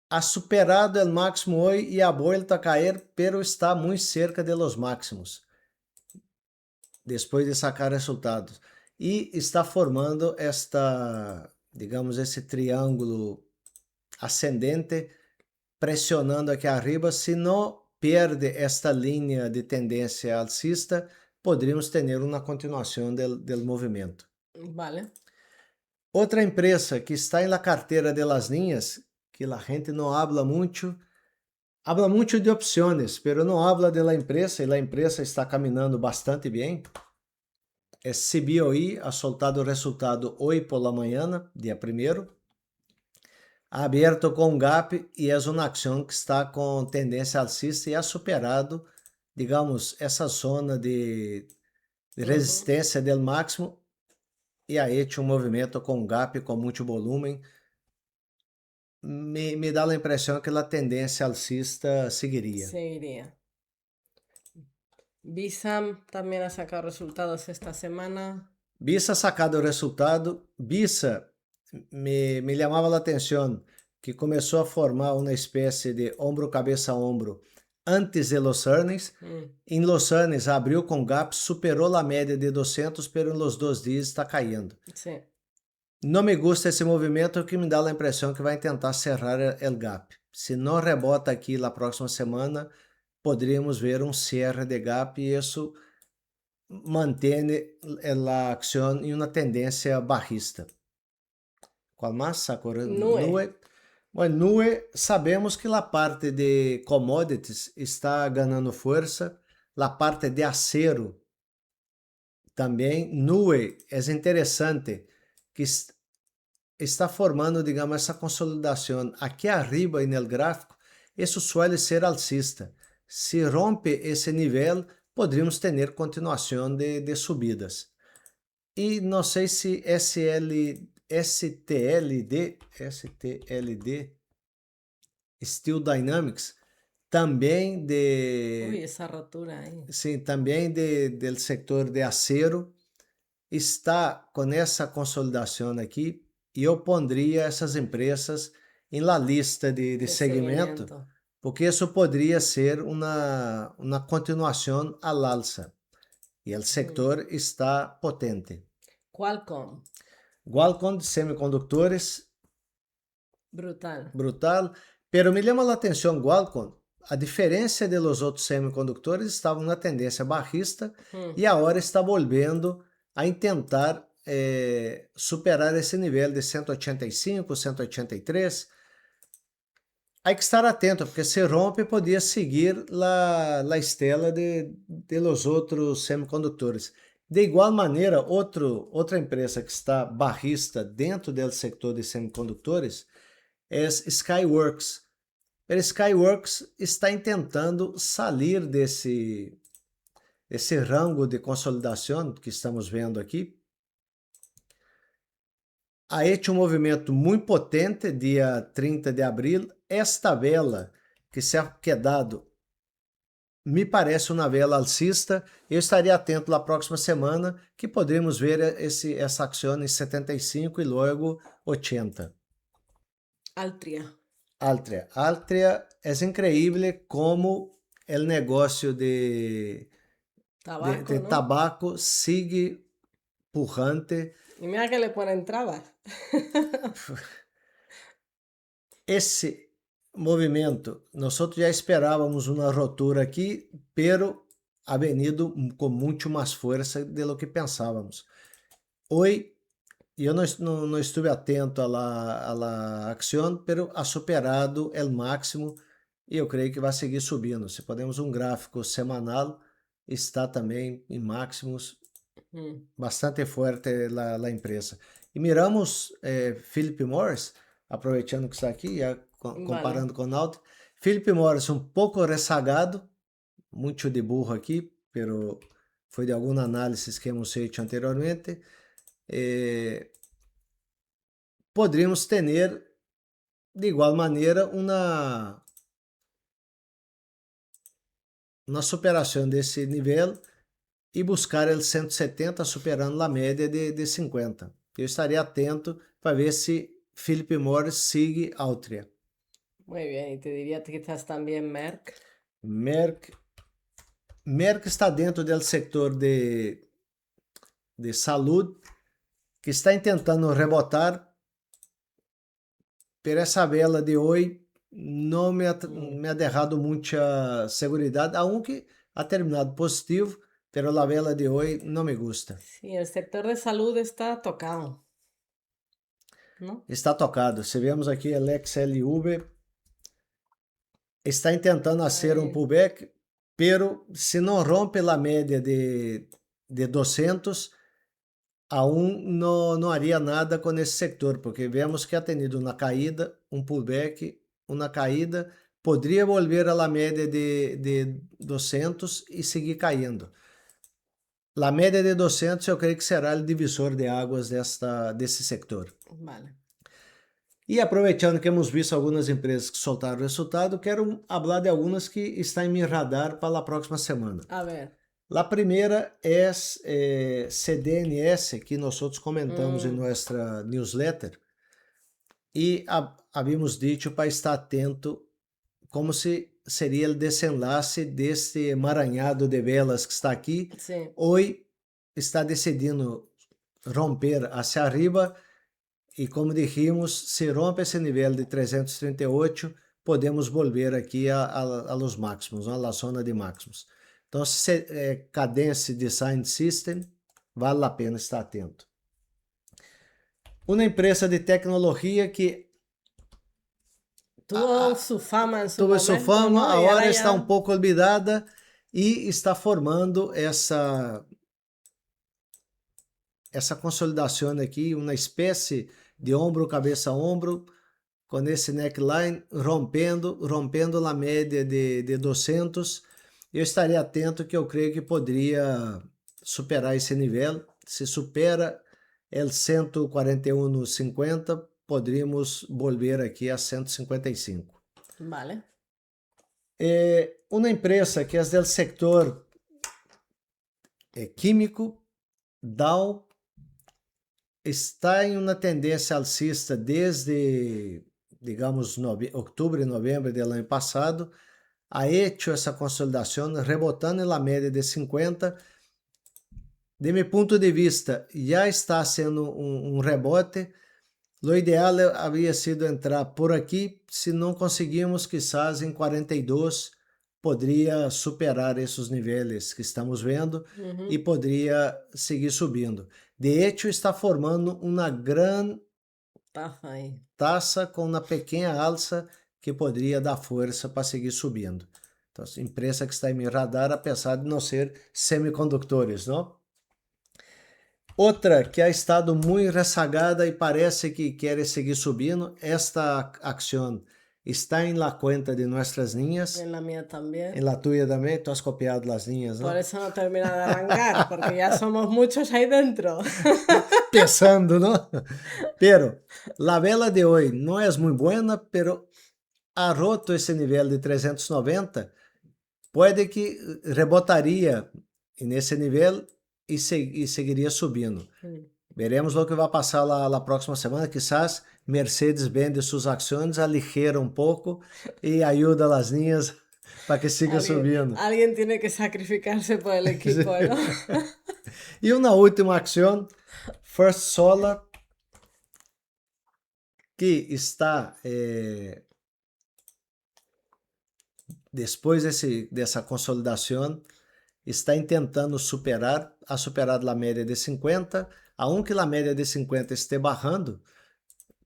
ha superado o máximo hoje e ha vuelto a cair, pero está muito cerca de los máximos, depois de sacar resultados. E está formando digamos, esse triângulo ascendente, pressionando aqui arriba. Se não perde esta linha de tendência alcista, poderíamos ter uma continuação do movimento. Vale. Outra empresa que está na carteira de las linhas, que a gente não habla muito de opções, pero não habla de la empresa, e a empresa está caminhando bastante bem. É CBOE, ha soltado o resultado hoje por la manhã, dia 1º. Ha aberto com gap e é uma ação que está com tendência alcista e ha superado, digamos, essa zona de resistência do máximo e ha hecho um movimento com gap com muito volume. me dá a impressão que a tendência alcista seguiría. Seguiría. Bisam también ha sacado resultados esta semana. Visa ha sacado o resultado. Visa me chamava a atenção que começou a formar uma espécie de ombro, cabeça, ombro antes de los earnings. Em los earnings abriu com gap, superou a média de 200, pero em los 2 dias está caindo. Sí. Não me gusta esse movimento, que me dá a impressão que vai tentar cerrar o gap. Se não rebota aqui na próxima semana, poderíamos ver um cierre de gap e isso mantém a ação em uma tendência bajista. Qual mais, Sakura? Nue. Bueno, Nue, sabemos que a parte de commodities está ganhando força, a parte de acero também. Nue é interessante que está formando, digamos, essa consolidação aqui arriba no gráfico. Isso suele ser alcista. Se rompe esse nível, poderíamos ter continuação de subidas. E não sei se STLD, Steel Dynamics, também Uy, esa rotura ahí. sim, também do setor de acero, está com essa consolidação aqui, e eu pondria essas empresas em la lista de segmento, porque isso poderia ser uma continuação al alza. E o setor está potente. Qualcomm. Qualcomm de semicondutores. Brutal. Pero me chama a atenção Qualcomm, a diferença de los outros semicondutores estava na tendência bajista e agora está voltando a tentar superar esse nível de 185, 183. Há que estar atento, porque se rompe, podia seguir a estela de los outros semicondutores. De igual maneira, outra empresa que está bajista dentro do setor de semicondutores é Skyworks. O Skyworks está tentando sair desse rango de consolidação que estamos vendo aqui. Ha hecho um movimento muito potente dia 30 de abril. Esta vela que se ha quedado me parece uma vela alcista. Eu estaria atento na próxima semana, que poderemos ver essa ação em 75 e logo 80. Altria é incrível como o negócio de tabaco sigue pujante. E mira que le ponen trabas. Esse movimento, nós já esperávamos uma ruptura aqui, pero ha venido com muito mais força de lo que pensávamos. Hoje, eu não estive atento à la ação, pero ha superado o máximo e eu creio que vai seguir subindo. Se podemos um gráfico semanal, está também em máximos, bastante forte a empresa. E miramos Philip Morris, aproveitando que está aqui, comparando com Nautilus. Philip Morris um pouco rezagado, muito de burro aqui, pero foi de alguma análise que hemos feito anteriormente. Poderíamos ter, de igual maneira, uma superação desse nível e buscar o 170, superando a média de 50. Eu estaria atento para ver se Philip Morris sigue Altria. Muy bien, y te diría quizás también Merck. Merck está dentro do setor de saúde, que está tentando rebotar, pero essa vela de hoje não me ha dejado muita segurança, aunque ha terminado positivo, pero a vela de hoje não me gusta. Sí, el sector de salud está tocado, ¿no? Está tocado. Se vemos aqui o XLV, está tentando fazer um pullback, pero se não rompe a média de 200, aún não haria nada com esse sector, porque vemos que ha tenido uma caída, um pullback, uma caída, poderia volver à média de 200 e seguir caindo. A média de 200 eu creio que será o divisor de águas desse sector. Vale. E aproveitando que hemos visto algumas empresas que soltaram resultado, quero falar de algumas que estão em meu radar para a próxima semana. A ver. A primeira é CDNS, que nós comentamos em nossa newsletter, e havíamos dito para estar atento como se seria o desenlace deste emaranhado de velas que está aqui. Sí. Hoje está decidindo romper hacia arriba e, como dijimos, se rompe esse nível de 338, podemos volver aqui a los máximos, a la zona de máximos. Então, Cadence Design System, vale a pena estar atento. Uma empresa de tecnologia que tuvo su fama en su tuvo momento, sua fama, ¿no? agora ya... está um pouco olvidada e está formando essa consolidação aqui, uma espécie de ombro, cabeça, ombro, com esse neckline rompendo a média de 200. Eu estaria atento que eu creio que poderia superar esse nível. Se supera o 141,50, poderíamos volver aqui a 155. Vale. Uma empresa que é do setor químico, Dow, está em uma tendência alcista desde, digamos, outubro e novembro do ano passado. Ha hecho essa consolidação, rebotando na média de 50. De meu ponto de vista, já está sendo um rebote. O ideal havia sido entrar por aqui. Se não conseguimos, quizás em 42, poderia superar esses níveis que estamos vendo e poderia seguir subindo. De hecho, está formando uma grande taça com uma pequena alça que poderia dar força para seguir subindo. Então, empresa que está em meu radar, apesar de não ser semicondutores, não? Outra que ha estado muito rezagada e parece que quer seguir subindo, esta ação está em la cuenta de nossas linhas. En la mía también. En la tuya también, tú has copiado las líneas, ¿no? Por eso no termina de arrancar, porque ya somos muchos ahí dentro. Pesando, ¿no? Pero la vela de hoy no es muy buena, pero ha roto ese nivel de 390. Puede que rebotaria nesse nível e seguiria subindo. Veremos o que vai passar lá na próxima semana. Quizás Mercedes vende suas ações, aligera um pouco e ajuda as linhas para que siga subindo. Alguém tem que sacrificar-se por el equipo, ¿no? E uma última ação, First Solar, que está depois dessa consolidação, está tentando superar a média de 50, aunque a média de 50 esteja barrando,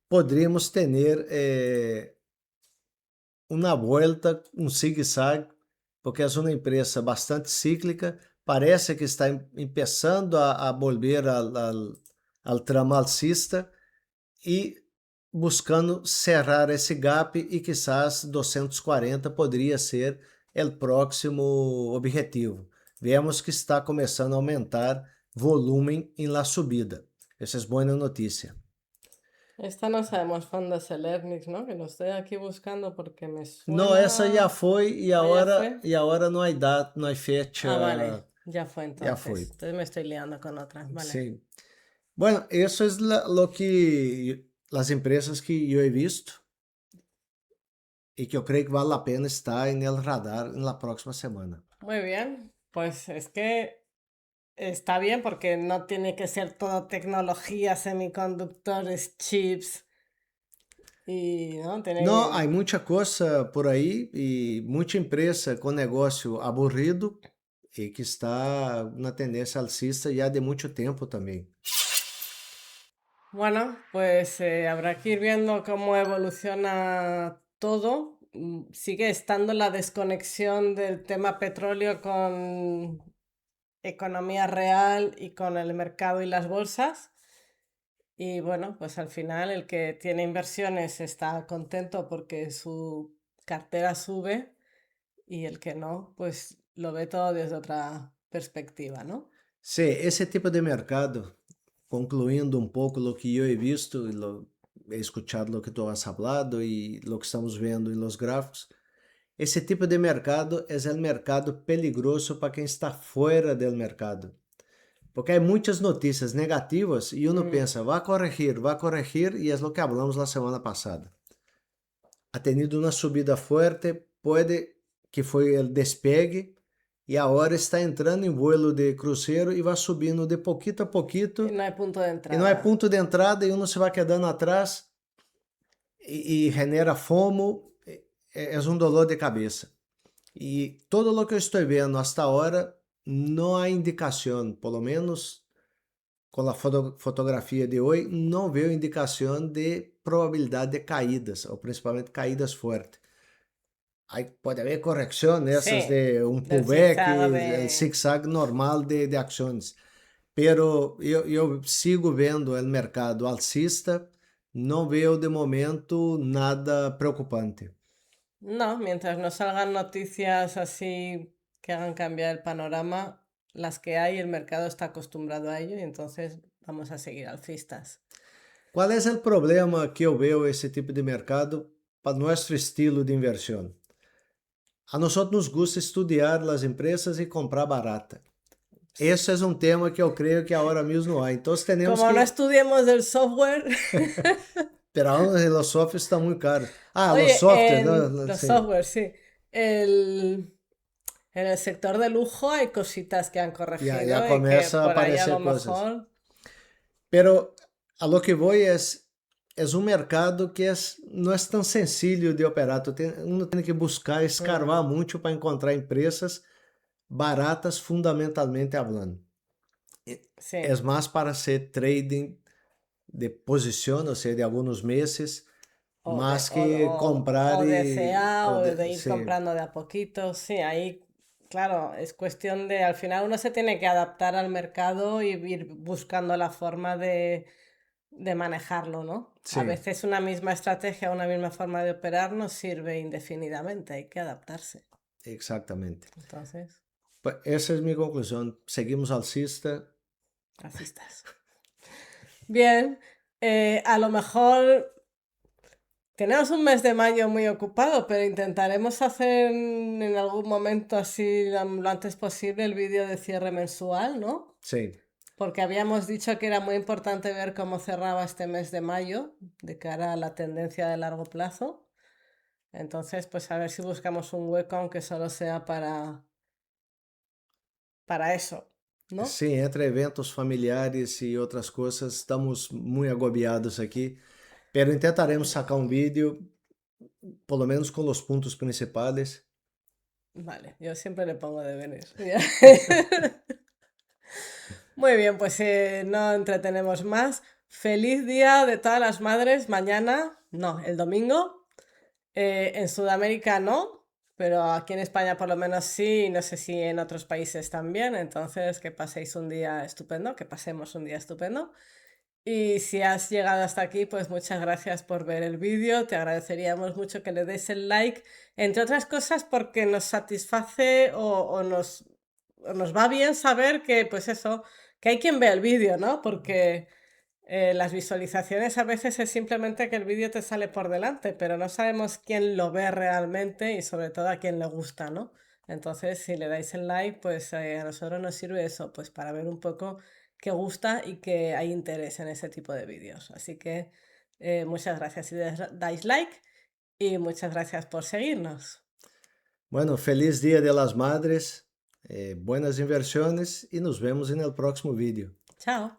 poderíamos ter uma volta, um zigue-zague, porque é uma empresa bastante cíclica, parece que está começando a volver ao tramo alcista e buscando cerrar esse gap e quizás 240 poderia ser o próximo objetivo. Vemos que está começando a aumentar volume em la subida. Essa é boa notícia. Esta no sabemos cuándo es el Ernix, ¿no? Que lo estoy aquí buscando porque me suena... Não, essa já foi e agora não há data, não há fecha. Ah, vale, ya fue entonces. Ya fue. Entonces me estoy liando con otras, vale. Sí. Bueno, eso es lo que las empresas que yo he visto y que yo creo que vale la pena estar en el radar en la próxima semana. Muy bien, pues es que está bien porque no tiene que ser todo tecnología, semiconductores, chips y no tiene... No, hay mucha cosa por ahí y mucha empresa con negocio aburrido y que está una tendencia alcista ya de mucho tiempo también. Bueno, pues habrá que ir viendo cómo evoluciona todo. Sigue estando la desconexión del tema petróleo con economía real y con el mercado y las bolsas. Y bueno, pues al final el que tiene inversiones está contento porque su cartera sube y el que no, pues lo ve todo desde otra perspectiva, ¿no? Sí, ese tipo de mercado, concluindo um pouco o que eu he visto, he escuchado lo que tú has hablado y lo que estamos viendo en los gráficos. Esse tipo de mercado é o mercado peligroso para quem está fora do mercado. Porque há muitas notícias negativas e uno pensa, vai corrigir, e é o que falamos na semana passada. Ha tenido uma subida forte, pode que foi o despegue, e agora está entrando em vuelo de cruzeiro e vai subindo de pouquito a pouquito. Y no hay punto de E entrada. não é ponto de entrada e uno se vai quedando atrás e genera FOMO, é um dolor de cabeça. E todo o que eu estou vendo hasta agora, não há indicação, pelo menos com a fotografia de hoje, não vejo indicação de probabilidade de caídas, ou principalmente caídas fortes. Aí pode haver correção nessas Sí, de um del pullback, zigzag de... el zigzag normal de ações. Pero eu sigo vendo o mercado alcista, não vejo de momento nada preocupante. No, mientras no salgan noticias así que hagan cambiar el panorama, las que hay, el mercado está acostumbrado a ello y entonces vamos a seguir alcistas. Qual é o problema que eu vejo esse tipo de mercado para nosso estilo de inversão? A nós nos gusta estudar as empresas e comprar barata. Esse é um tema que eu creio que agora mesmo não há. Então temos Como que... no estudiemos el software, Pero ahora los softwares están muy caros. Ah, oye, los softwares, los sí. software, sí. En el sector de lujo hay cositas que han corregido Ya y que comienza a por ahí a aparecer lo cosas. mejor... Pero a lo que voy es um mercado que não é tão sencillo de operar. Uno tem que buscar, escarbar muito para encontrar empresas baratas fundamentalmente hablando. Sí. É mais para ser trading de posição, ou seja, de alguns meses, más que comprar o de y... CA o de ir sí, comprando de a poquito. Sí, ahí, claro, es cuestión de, al final uno se tiene que adaptar al mercado y ir buscando la forma de manejarlo, ¿no? sí, A veces una misma estrategia, una misma forma de operar no sirve indefinidamente, hay que adaptarse. exactamente. Entonces, Pues esa es mi conclusión. Seguimos alcista. así estás. Bien, a lo mejor tenemos un mes de mayo muy ocupado, pero intentaremos hacer en algún momento así lo antes posible el vídeo de cierre mensual, ¿no? Sí, Porque habíamos dicho que era muy importante ver cómo cerraba este mes de mayo de cara a la tendencia de largo plazo. Entonces, pues a ver si buscamos un hueco aunque solo sea para eso, ¿no? sí, entre eventos familiares y otras cosas, estamos muy agobiados aquí, pero intentaremos sacar un vídeo, por lo menos con los puntos principales. Vale, yo siempre le pongo deberes. Muy bien, pues no entretenemos más. Feliz Día de todas las madres mañana, no, el domingo. En Sudamérica no, pero aquí en España por lo menos sí, y no sé si en otros países también. Entonces, que paséis un día estupendo, que pasemos un día estupendo. Y si has llegado hasta aquí, pues muchas gracias por ver el vídeo. Te agradeceríamos mucho que le des el like, entre otras cosas porque nos satisface o nos va bien saber que, pues eso, que hay quien ve el vídeo, ¿no? Porque las visualizaciones a veces es simplemente que el vídeo te sale por delante, pero no sabemos quién lo ve realmente y sobre todo a quién le gusta, ¿no? Entonces, si le dais el like, pues a nosotros nos sirve eso, pues para ver un poco que gusta y que hay interés en ese tipo de vídeos. Así que muchas gracias si dais like y muchas gracias por seguirnos. Bueno, feliz Día de las Madres, buenas inversiones y nos vemos en el próximo vídeo. Chao.